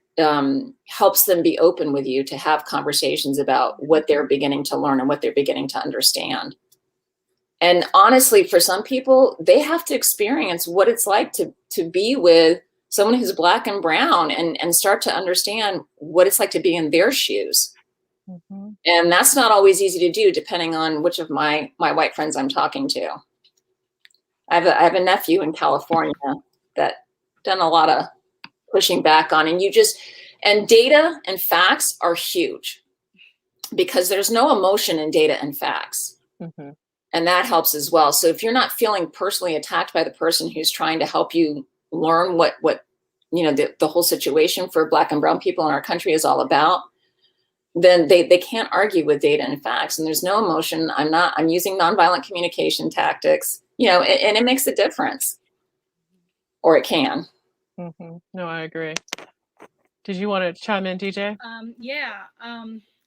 helps them be open with you to have conversations about what they're beginning to learn and what they're beginning to understand. And honestly, for some people, they have to experience what it's like to be with someone who's Black and brown, and start to understand what it's like to be in their shoes. Mm-hmm. And that's not always easy to do, depending on which of my white friends I'm talking to. I have a nephew in California that done a lot of pushing back on, and data and facts are huge, because there's no emotion in data and facts. Mm-hmm. And that helps as well. So if you're not feeling personally attacked by the person who's trying to help you learn what the whole situation for Black and brown people in our country is all about, then they can't argue with data and facts. And there's no emotion. I'm using nonviolent communication tactics, and it makes a difference, or it can. Mm-hmm. No, I agree. Did you want to chime in, DJ? Yeah.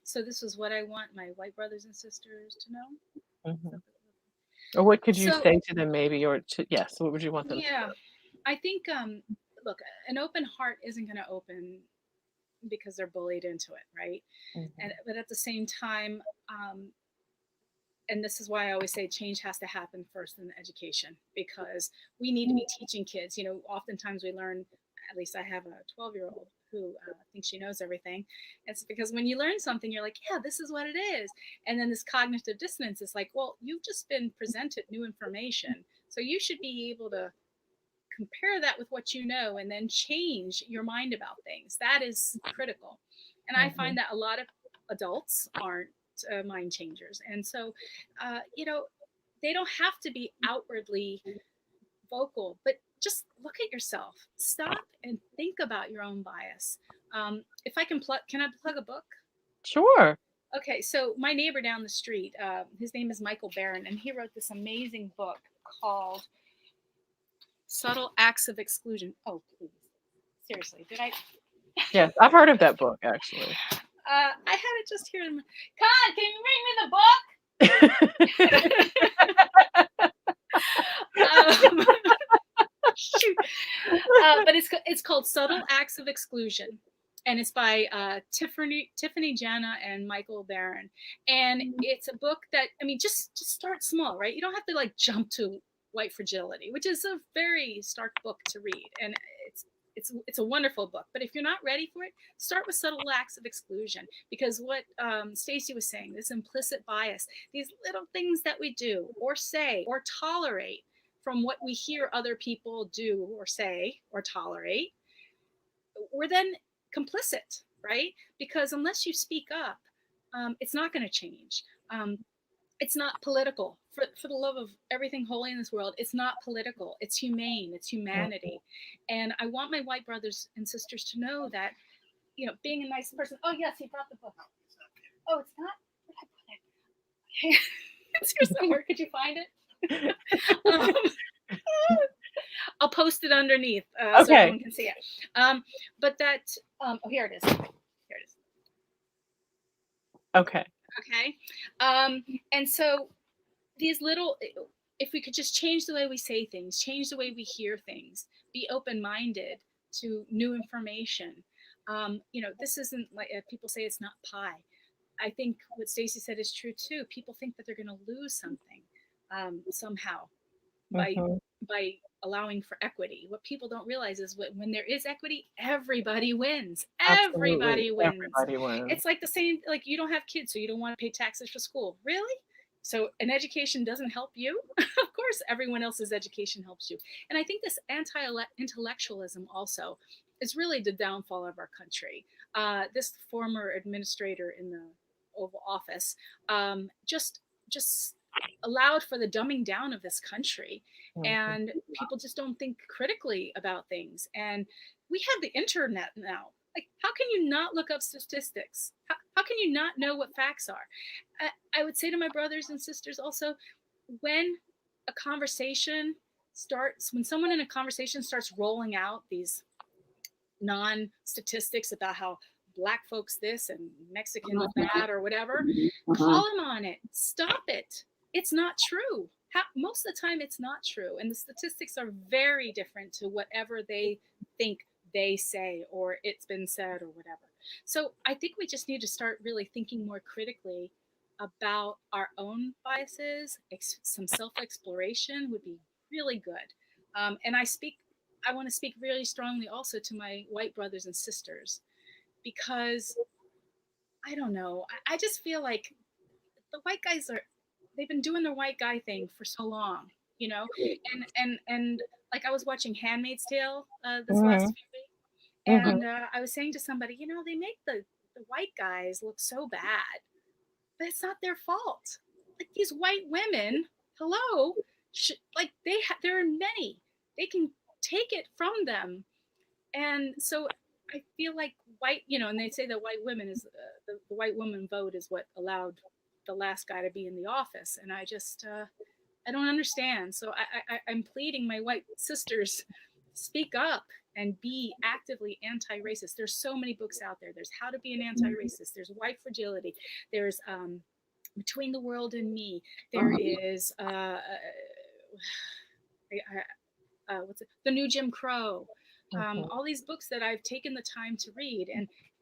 So this was what I want my white brothers and sisters to know. Mm-hmm. Or what could you say to them, maybe, yes, what would you want them to know? I think, look, an open heart isn't going to open because they're bullied into it, right? Mm-hmm. But at the same time, and this is why I always say change has to happen first in the education, because we need to be teaching kids. Oftentimes we learn, at least I have a 12-year-old who thinks she knows everything. It's because when you learn something, you're like, yeah, this is what it is. And then this cognitive dissonance is like, well, you've just been presented new information. So you should be able to compare that with what you know and then change your mind about things. That is critical. And I find that a lot of adults aren't mind changers. And so, they don't have to be outwardly vocal, but just look at yourself. Stop and think about your own bias. If I can I plug a book? Sure. Okay, so my neighbor down the street, his name is Michael Barron, and he wrote this amazing book called Subtle Acts of Exclusion. Oh, please. Seriously, did I? Yes, I've heard of that book, actually. I had it just here. Con, can you bring me the book? Shoot. But it's called Subtle Acts of Exclusion, and it's by Tiffany Jana and Michael Barron. And it's a book that, just start small, right? You don't have to jump to white fragility, which is a very stark book to read, and it's a wonderful book. But if you're not ready for it, start with Subtle Acts of Exclusion, because what Stacey was saying, this implicit bias, these little things that we do or say or tolerate from what we hear other people do or say or tolerate, we're then complicit, right? Because unless you speak up, it's not going to change. It's not political. For the love of everything holy in this world, it's not political. It's humane. It's humanity. And I want my white brothers and sisters to know that, being a nice person. Oh, yes, he brought the book. Oh, it's not? Okay. It's here somewhere. Could you find it? I'll post it underneath so everyone can see it. But that, here it is. Here it is. Okay. And so these little, if we could just change the way we say things, change the way we hear things, be open-minded to new information. This isn't like people say it's not pie. I think what Stacey said is true too. People think that they're going to lose something somehow by allowing for equity. What people don't realize is when there is equity, everybody wins. Everybody wins. It's like the same, like you don't have kids, so you don't want to pay taxes for school. Really? So an education doesn't help you? Of course, everyone else's education helps you. And I think this anti-intellectualism also is really the downfall of our country. This former administrator in the Oval Office just allowed for the dumbing down of this country. And people just don't think critically about things. And we have the internet now. Like, how can you not look up statistics? How can you not know what facts are? I would say to my brothers and sisters also, when someone in a conversation starts rolling out these non-statistics about how Black folks this and Mexicans that or whatever, call them on it. Stop it. It's not true. Most of the time, it's not true. And the statistics are very different to whatever they think they say or it's been said or whatever. So I think we just need to start really thinking more critically about our own biases. Some self-exploration would be really good. And I want to speak really strongly also to my white brothers and sisters, because I don't know. I just feel like the white guys they've been doing their white guy thing for so long, and like I was watching Handmaid's Tale this last few weeks, and I was saying to somebody, they make the white guys look so bad, but it's not their fault. Like these white women, hello, like there are many, they can take it from them. And so I feel like and they say that white women is the white woman vote is what allowed the last guy to be in the office. And I just, I don't understand. So I'm pleading my white sisters, speak up and be actively anti-racist. There's so many books out there. There's How to Be an Anti-Racist. There's White Fragility. There's Between the World and Me. There is The New Jim Crow. All these books that I've taken the time to read,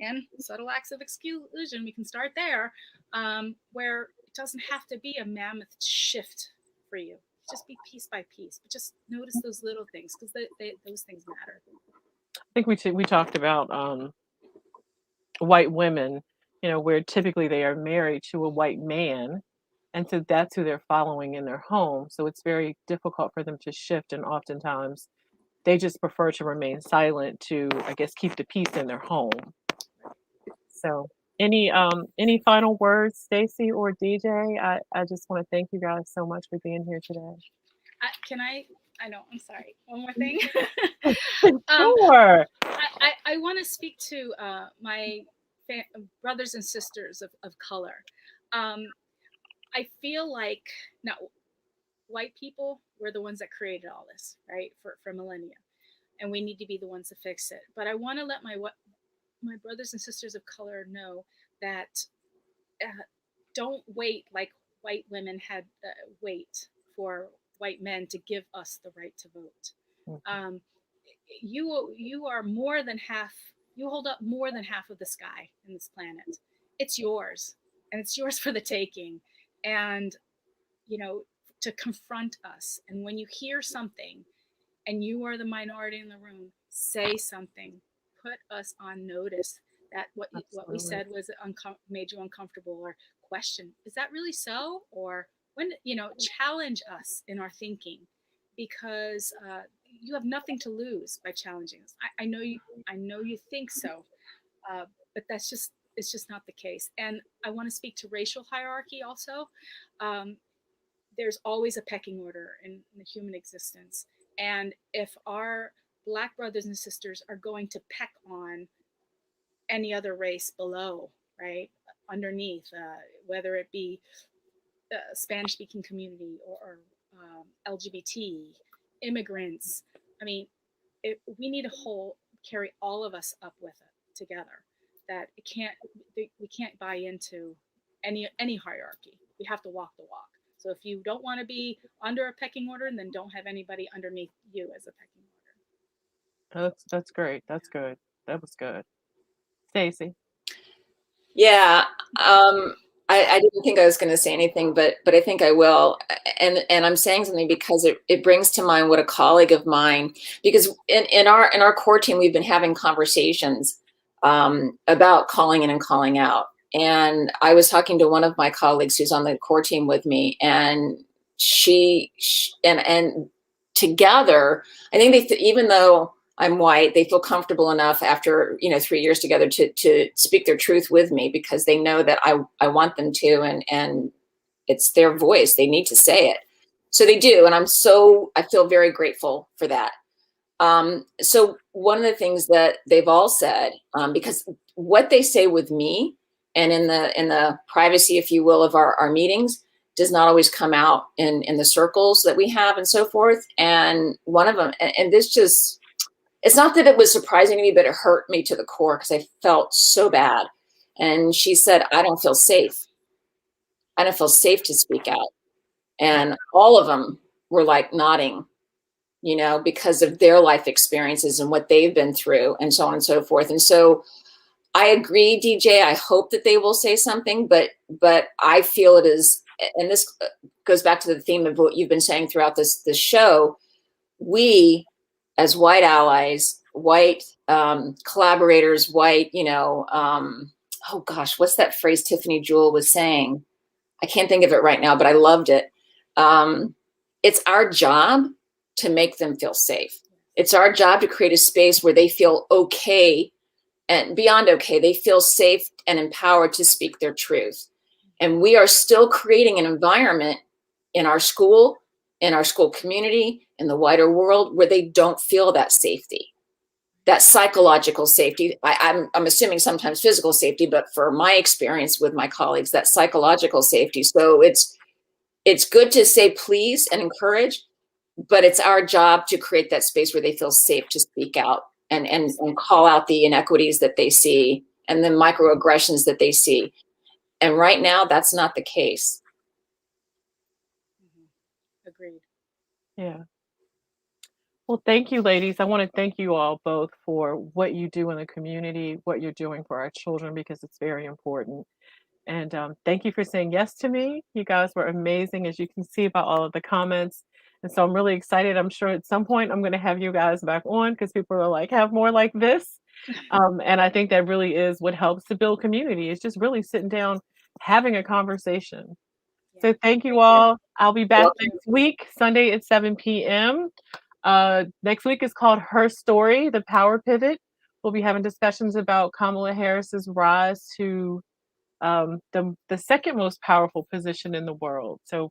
and Subtle Acts of Exclusion, we can start there, where it doesn't have to be a mammoth shift for you. Just be piece by piece, but just notice those little things, because those things matter. I think we talked about white women, where typically they are married to a white man, and so that's who they're following in their home. So it's very difficult for them to shift, and oftentimes they just prefer to remain silent to, I guess, keep the peace in their home. So any final words, Stacey or DJ? I just want to thank you guys so much for being here today. I know, I'm sorry. One more thing. Sure. I want to speak to my brothers and sisters of color. I feel like now white people were the ones that created all this, right, for millennia, and we need to be the ones to fix it. But I want to let my brothers and sisters of color know that don't wait like white women had wait for white men to give us the right to vote. You are more than half. You hold up more than half of the sky in this planet. It's yours, and it's yours for the taking. And to confront us. And when you hear something and you are the minority in the room, say something. Put us on notice that what we Absolutely. said was made you uncomfortable, or question, is that really so? Or when, challenge us in our thinking, because you have nothing to lose by challenging us. I know you think so, but it's just not the case. And I want to speak to racial hierarchy also. Um, there's always a pecking order in the human existence, and if our Black brothers and sisters are going to peck on any other race below, right, underneath, whether it be Spanish speaking community, or LGBT, immigrants. I mean, we need to carry all of us up with it together. That we can't buy into any hierarchy. We have to walk the walk. So if you don't want to be under a pecking order, then don't have anybody underneath you as a pecking order. That's great. That's good. That was good. Stacey. Yeah. I didn't think I was going to say anything, but I think I will. And I'm saying something because it brings to mind what a colleague of mine, because in our core team, we've been having conversations about calling in and calling out. And I was talking to one of my colleagues who's on the core team with me, and she and together, I think even though I'm white, they feel comfortable enough after 3 years together to speak their truth with me, because they know that I want them to, and it's their voice. They need to say it, so they do, and I feel very grateful for that. So one of the things that they've all said, because what they say with me and in the privacy, if you will, of our meetings, does not always come out in the circles that we have and so forth. And one of them, and this just, it's not that it was surprising to me, but it hurt me to the core because I felt so bad. And she said, I don't feel safe. I don't feel safe to speak out. And all of them were like nodding, because of their life experiences and what they've been through and so on and so forth. And so I agree, DJ, I hope that they will say something, but I feel it is, and this goes back to the theme of what you've been saying throughout this show. We, as white allies, white collaborators, white, oh gosh, what's that phrase Tiffany Jewell was saying? I can't think of it right now, but I loved it. It's our job to make them feel safe. It's our job to create a space where they feel okay, and beyond okay, they feel safe and empowered to speak their truth. And we are still creating an environment in our school community, in the wider world, where they don't feel that safety, that psychological safety. I'm assuming sometimes physical safety, but for my experience with my colleagues, that psychological safety. So it's good to say please and encourage, but it's our job to create that space where they feel safe to speak out and call out the inequities that they see and the microaggressions that they see. And right now, that's not the case. Agreed. Yeah. Well, thank you, ladies. I want to thank you all both for what you do in the community, what you're doing for our children, because it's very important. And thank you for saying yes to me. You guys were amazing, as you can see by all of the comments. And so I'm really excited. I'm sure at some point I'm going to have you guys back on, because people are like, have more like this. And I think that really is what helps to build community. It's just really sitting down, having a conversation. So thank you all. I'll be back next week, Sunday at 7 p.m. Next week is called Her Story, the Power Pivot. We'll be having discussions about Kamala Harris's rise to the second most powerful position in the world. So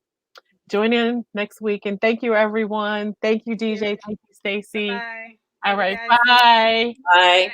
join in next week, and thank you, everyone. Thank you, DJ. Thank you, Stacey. Bye. All right, bye. Bye.